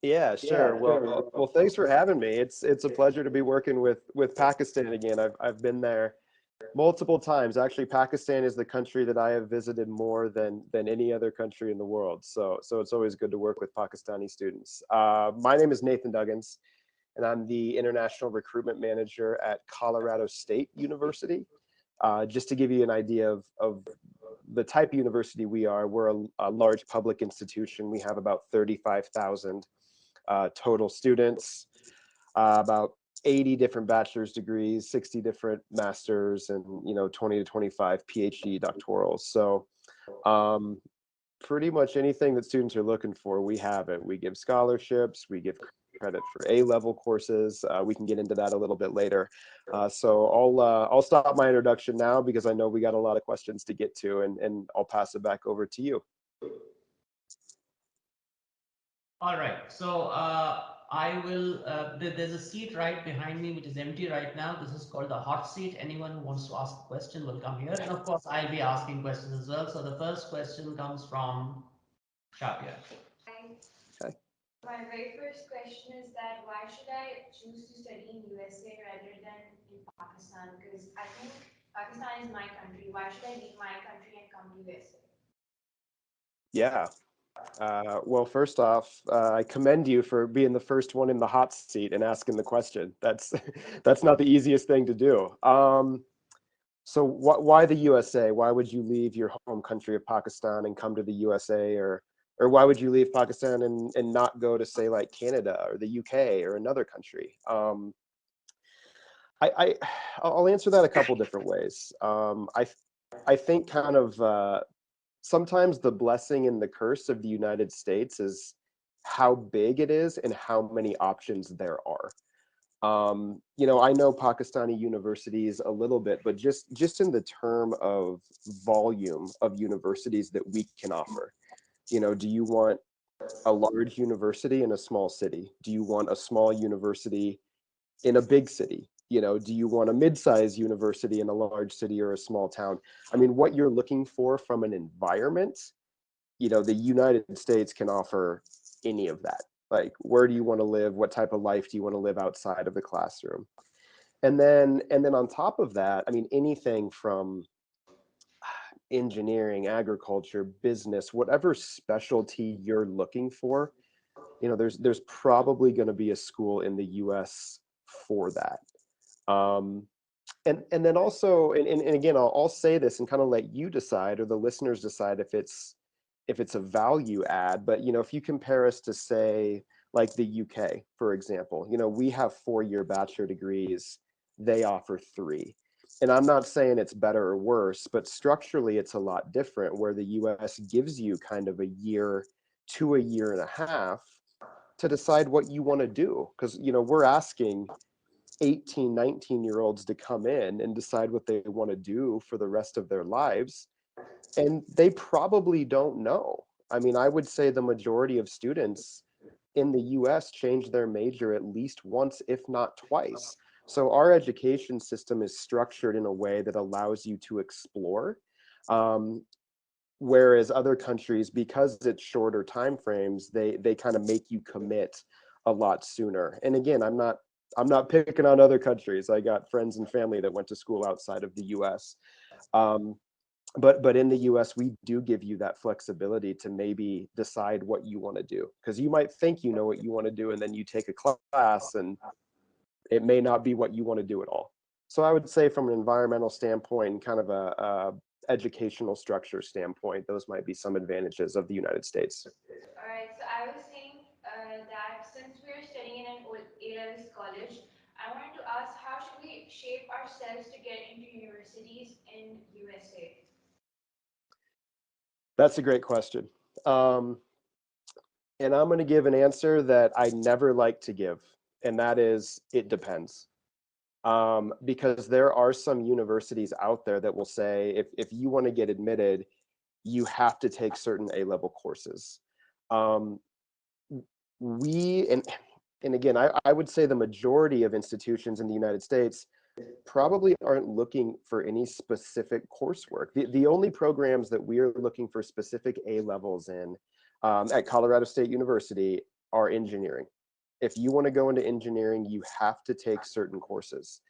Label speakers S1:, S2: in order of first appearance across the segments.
S1: Yeah, sure. Well, thanks for having me. It's a pleasure to be working with Pakistan again. I've been there multiple times. Actually, Pakistan is the country that I have visited more than any other country in the world. So it's always good to work with Pakistani students. My name is Nathan Duggins, and I'm the International Recruitment Manager at Colorado State University. Just to give you an idea of the type of university we are, we're a large public institution. We have about 35,000 total students, about 80 different bachelor's degrees, 60 different masters, and 20 to 25 PhD doctorals. So um, pretty much anything that students are looking for, we have it. We give scholarships, we give credit for A-level courses. We can get into that a little bit later. So I'll stop my introduction now because I know we got a lot of questions to get to, and I'll pass it back over to you.
S2: All right. So I will. There's a seat right behind me which is empty right now. This is called the hot seat. Anyone who wants to ask a question will come here, and of course I'll be asking questions as well. So the first question comes from Shabia.
S1: Okay.
S3: My very first question is that why should I choose to study in USA rather than in Pakistan? Because I think Pakistan is my country. Why should I leave my country and come to USA?
S1: Yeah. Well, first off, I commend you for being the first one in the hot seat and asking the question. That's that's not the easiest thing to do. So why the USA? Why would you leave your home country of Pakistan and come to the USA, or why would you leave Pakistan and not go to, say, like Canada or the UK or another country? I, I I'll answer that a couple different ways. I think kind of sometimes the blessing and the curse of the United States is how big it is and how many options there are. I know Pakistani universities a little bit, but just in the term of volume of universities that we can offer. Do you want a large university in a small city? Do you want a small university in a big city? Do you want a mid-sized university in a large city or a small town? I mean, what you're looking for from an environment, the United States can offer any of that. Like, where do you want to live? What type of life do you want to live outside of the classroom? And then on top of that, I mean, anything from engineering, agriculture, business, whatever specialty you're looking for, there's probably going to be a school in the US for that. Um, and then also, and again, I'll say this and kind of let you decide, or the listeners decide, if it's a value add. But if you compare us to, say, like the UK, for example, we have 4-year bachelor degrees. They offer 3. And I'm not saying it's better or worse, but structurally it's a lot different, where the US gives you kind of a year to a year and a half to decide what you want to do. Because we're asking 18, 19-year-olds to come in and decide what they want to do for the rest of their lives, and they probably don't know. I mean, I would say the majority of students in the US change their major at least once, if not twice. So our education system is structured in a way that allows you to explore. Um, Whereas other countries, because it's shorter time frames, they kind of make you commit a lot sooner. And again, I'm not picking on other countries. I got friends and family that went to school outside of the US. Um, but in the US, we do give you that flexibility to maybe decide what you want to do, because you might think you know what you want to do, and then you take a class and it may not be what you want to do at all. So I would say, from an environmental standpoint and kind of a educational structure standpoint, those might be some advantages of the United States.
S3: All right, so I was saying that since we're studying in an A-levels college, I wanted to ask how should we shape ourselves to get into universities in USA?
S1: That's a great question. Um, and I'm going to give an answer that I never like to give, and that is, it depends. Because there are some universities out there that will say, if you want to get admitted, you have to take certain A-level courses. Um, we and again, I would say the majority of institutions in the United States probably aren't looking for any specific coursework. The only programs that we are looking for specific A levels in, at Colorado State University, are engineering. If you want to go into engineering, you have to take certain courses.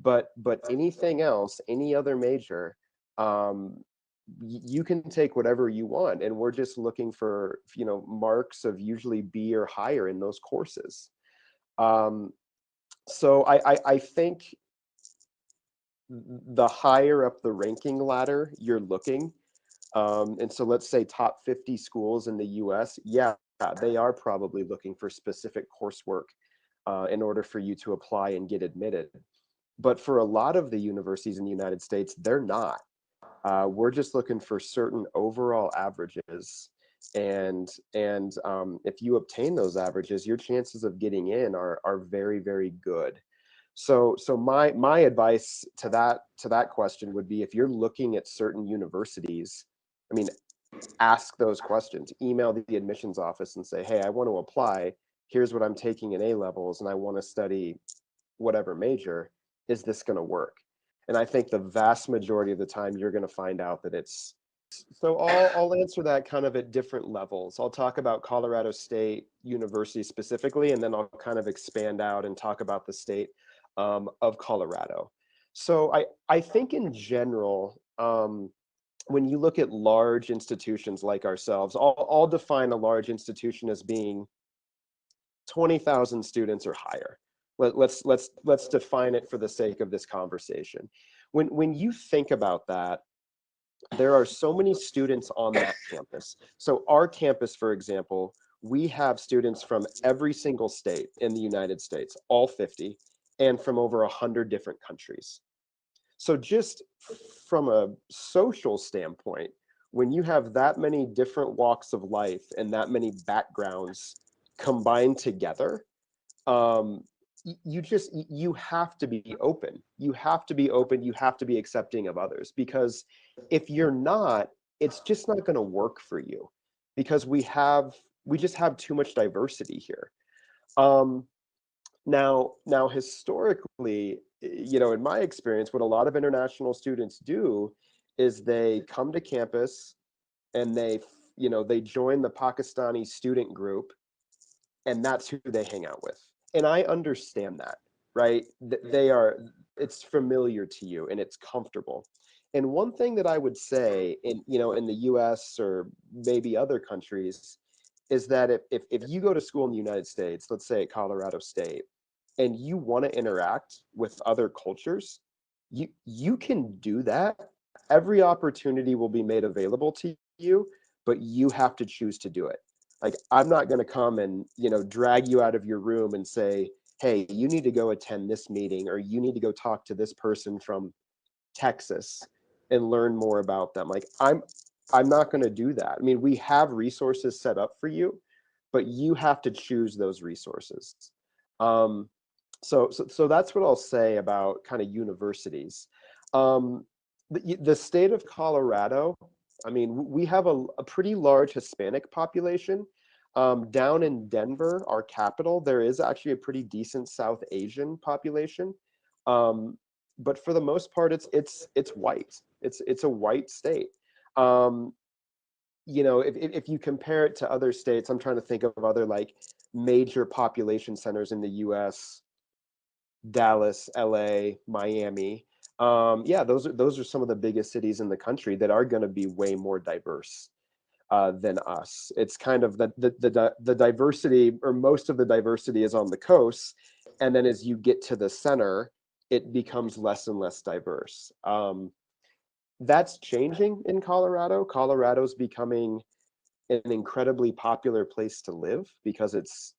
S1: But anything else, any other major, you can take whatever you want, and we're just looking for, marks of usually B or higher in those courses. So I think the higher up the ranking ladder you're looking, and so let's say top 50 schools in the US, yeah, they are probably looking for specific coursework in order for you to apply and get admitted. But for a lot of the universities in the United States, they're not. We're just looking for certain overall averages. And if you obtain those averages, your chances of getting in are very, very good. So my advice to that question would be, if you're looking at certain universities, I mean, ask those questions. Email the admissions office and say, hey, I want to apply. Here's what I'm taking in A-levels, and I want to study whatever major. Is this going to work? And I think the vast majority of the time you're going to find out that it's. So I'll answer that kind of at different levels. I'll talk about Colorado State University specifically, and then I'll kind of expand out and talk about the state of Colorado. So I think in general, when you look at large institutions like ourselves, I'll define a large institution as being 20,000 students or higher. Let's define it for the sake of this conversation. When you think about that, there are so many students on that campus. So our campus, for example, we have students from every single state in the United States, all 50, and from over 100 different countries. So just from a social standpoint, when you have that many different walks of life and that many backgrounds combined together, you have to be open. You have to be open. You have to be accepting of others, because if you're not, it's just not going to work for you, because we just have too much diversity here. Now historically, in my experience, what a lot of international students do is they come to campus and they join the Pakistani student group, and that's who they hang out with. And I understand that, right? It's familiar to you and it's comfortable. And one thing that I would say in the US or maybe other countries is that if you go to school in the United States, let's say at Colorado State, and you want to interact with other cultures, you can do that. Every opportunity will be made available to you, but you have to choose to do it. Like, I'm not going to come and drag you out of your room and say, hey, you need to go attend this meeting, or you need to go talk to this person from Texas and learn more about them. Like, I'm not going to do that. I mean, we have resources set up for you, but you have to choose those resources. So that's what I'll say about kind of universities. The state of Colorado, I mean, we have a pretty large Hispanic population. Down in Denver, our capital, there is actually a pretty decent South Asian population. But for the most part, it's white. It's a white state. If you compare it to other states, I'm trying to think of other like major population centers in the US. Dallas, LA, Miami. Yeah, those are some of the biggest cities in the country that are going to be way more diverse than us. It's kind of the diversity, or most of the diversity, is on the coast, and then as you get to the center, it becomes less and less diverse. That's changing in Colorado. Colorado's becoming an incredibly popular place to live because it's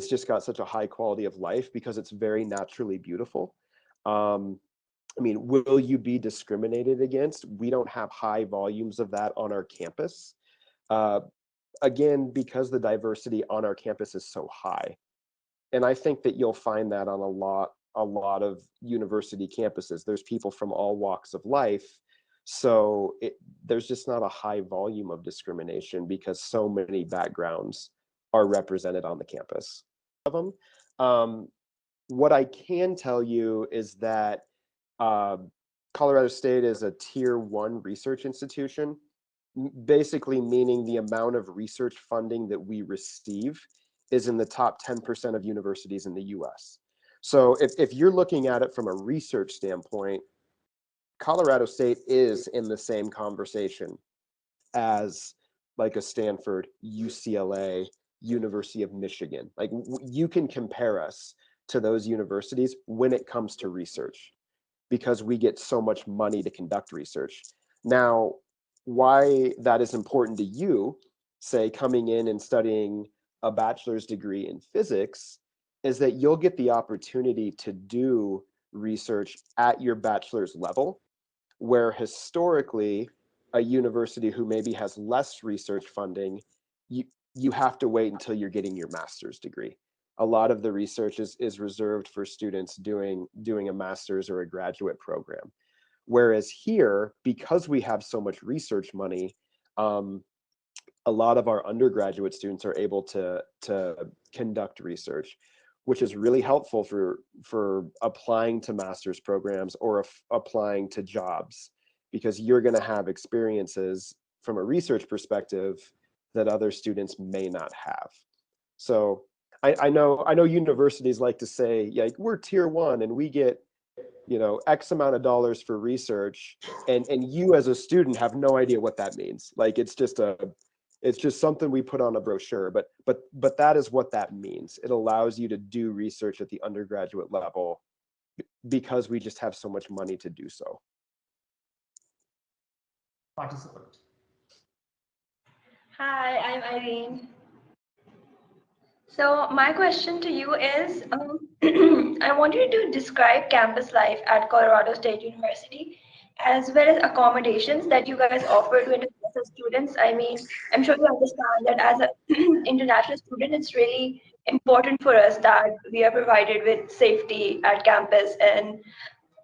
S1: just got such a high quality of life, because it's very naturally beautiful. I mean, will you be discriminated against? We don't have high volumes of that on our campus. Again, because the diversity on our campus is so high. And I think that you'll find that on a lot of university campuses. There's people from all walks of life. So there's just not a high volume of discrimination because so many backgrounds are represented on the campus of them. What I can tell you is that Colorado State is a tier 1 research institution. basically meaning the amount of research funding that we receive is in the top 10% of universities in the US. So if you're looking at it from a research standpoint, Colorado State is in the same conversation as like a Stanford, UCLA, University of Michigan. Like you can compare us to those universities when it comes to research because we get so much money to conduct research. Now, why that is important to you, say coming in and studying a bachelor's degree in physics, is that you'll get the opportunity to do research at your bachelor's level, where historically a university who maybe has less research funding, you have to wait until you're getting your master's degree. A lot of the research is reserved for students doing a master's or a graduate program. Whereas here, because we have so much research money, a lot of our undergraduate students are able to conduct research, which is really helpful for applying to master's programs or applying to jobs, because you're going to have experiences from a research perspective that other students may not have. So I know universities like to say, yeah, like, we're tier one and we get, X amount of dollars for research, and you as a student have no idea what that means. Like it's just something we put on a brochure, but that is what that means. It allows you to do research at the undergraduate level because we just have so much money to do so.
S2: Participant.
S4: Hi, I'm Irene. So my question to you is, I want you to describe campus life at Colorado State University, as well as accommodations that you guys offer to international students. I mean, I'm sure you understand that as an international student, it's really important for us that we are provided with safety at campus and,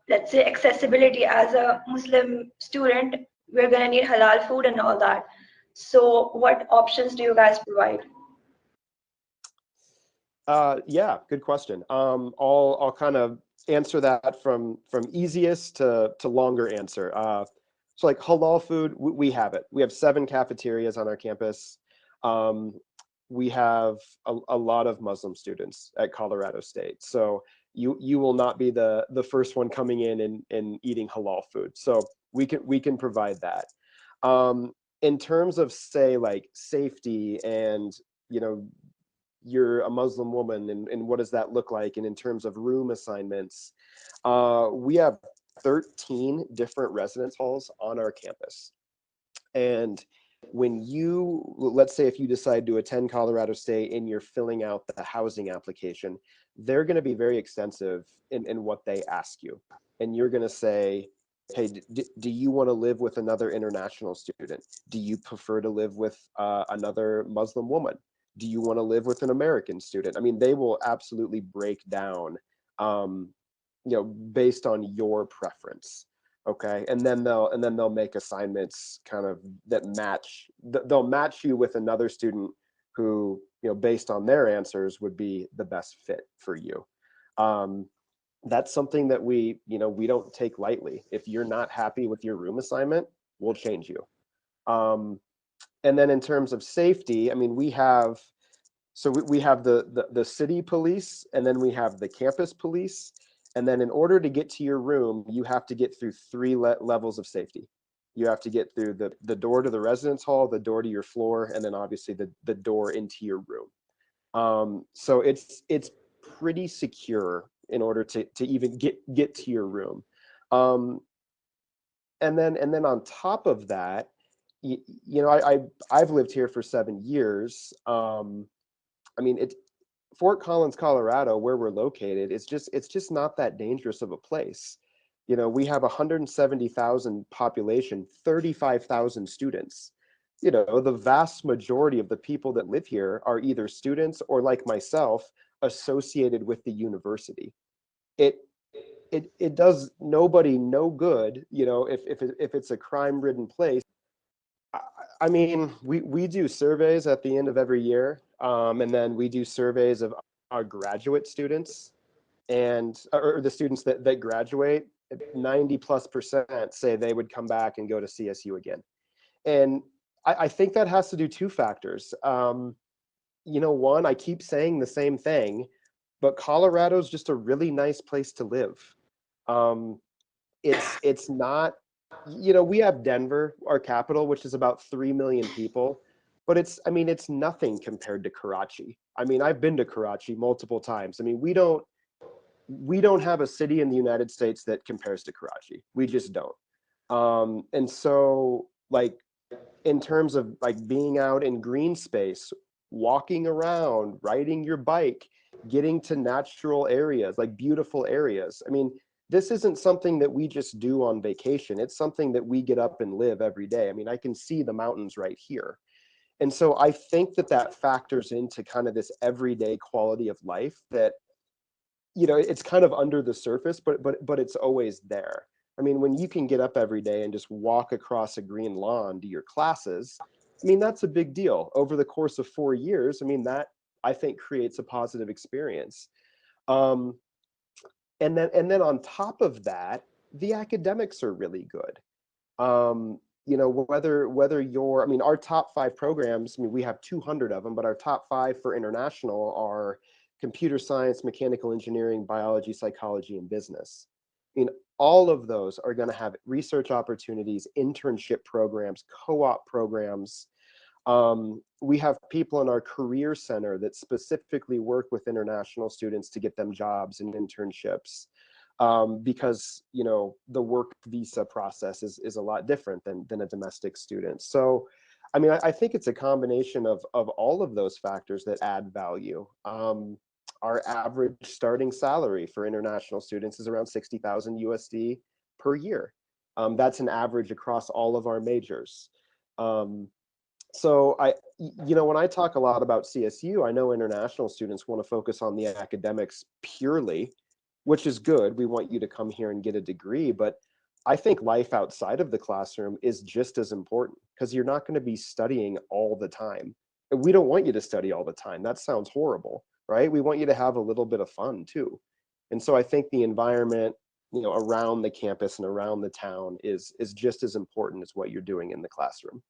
S4: let's say, accessibility. As a Muslim student, we're gonna need halal food and all that. So what options do you guys provide?
S1: Yeah, good question. I'll kind of answer that from easiest to longer answer. So like halal food, we have it. We have 7 cafeterias on our campus. We have a lot of Muslim students at Colorado State, so you will not be the first one coming in and eating halal food. So we can provide that. In terms of, say, like safety and, you're a Muslim woman, and what does that look like? And in terms of room assignments, we have 13 different residence halls on our campus. And when let's say if you decide to attend Colorado State and you're filling out the housing application, they're going to be very extensive in what they ask you. And you're going to say, hey, do you want to live with another international student? Do you prefer to live with another Muslim woman? Do you want to live with an American student? I mean, they will absolutely break down, based on your preference. Okay, and then they'll make assignments kind of that they'll match you with another student who, based on their answers, would be the best fit for you. That's something that we don't take lightly. If you're not happy with your room assignment, we'll change you. And then in terms of safety, I mean, we have the city police, and then we have the campus police. And then in order to get to your room, you have to get through 3 levels of safety. You have to get through the door to the residence hall, the door to your floor, and then obviously the door into your room. So it's pretty secure in order to even get to your room. And then on top of that, I've lived here for 7 years. I mean, Fort Collins, Colorado, where we're located, it's just not that dangerous of a place. We have 170,000 population, 35,000 students. The vast majority of the people that live here are either students or, like myself, associated with the university. It does nobody no good, if it's a crime-ridden place. I mean, we do surveys at the end of every year, and then we do surveys of our graduate students, or the students that graduate. 90+% say they would come back and go to CSU again. And I think that has to do two factors. You know, one, I keep saying the same thing, but Colorado's just a really nice place to live. Um, it's not, you know, we have Denver, our capital, which is about 3 million people, but it's, I mean, it's nothing compared to Karachi. I mean, I've been to Karachi multiple times. I mean, we don't have a city in the United States that compares to Karachi. We just don't. And so, like, in terms of like being out in green space, walking around, riding your bike, getting to natural areas, like beautiful areas. I mean, this isn't something that we just do on vacation. It's something that we get up and live every day. I mean, I can see the mountains right here. And so I think that that factors into kind of this everyday quality of life that, you know, it's kind of under the surface, but it's always there. I mean, when you can get up every day and just walk across a green lawn to your classes, I mean, that's a big deal. Over the course of 4 years, I mean, that I think creates a positive experience. Um, and then on top of that, the academics are really good. You know, whether you're, I mean, our top 5 programs, I mean, we have 200 of them, but our top 5 for international are computer science, mechanical engineering, biology, psychology, and business. I mean, all of those are going to have research opportunities, internship programs, co-op programs. We have people in our career center that specifically work with international students to get them jobs and internships, because, you know, the work visa process is a lot different than a domestic student. So, I mean, I think it's a combination of all of those factors that add value. Our average starting salary for international students is around 60,000 USD per year. That's an average across all of our majors. So you know, when I talk a lot about CSU, I know international students want to focus on the academics purely, which is good. We want you to come here and get a degree, but I think life outside of the classroom is just as important, because you're not going to be studying all the time. And we don't want you to study all the time. That sounds horrible, right? We want you to have a little bit of fun too. And so I think the environment, you know, around the campus and around the town is just as important as what you're doing in the classroom.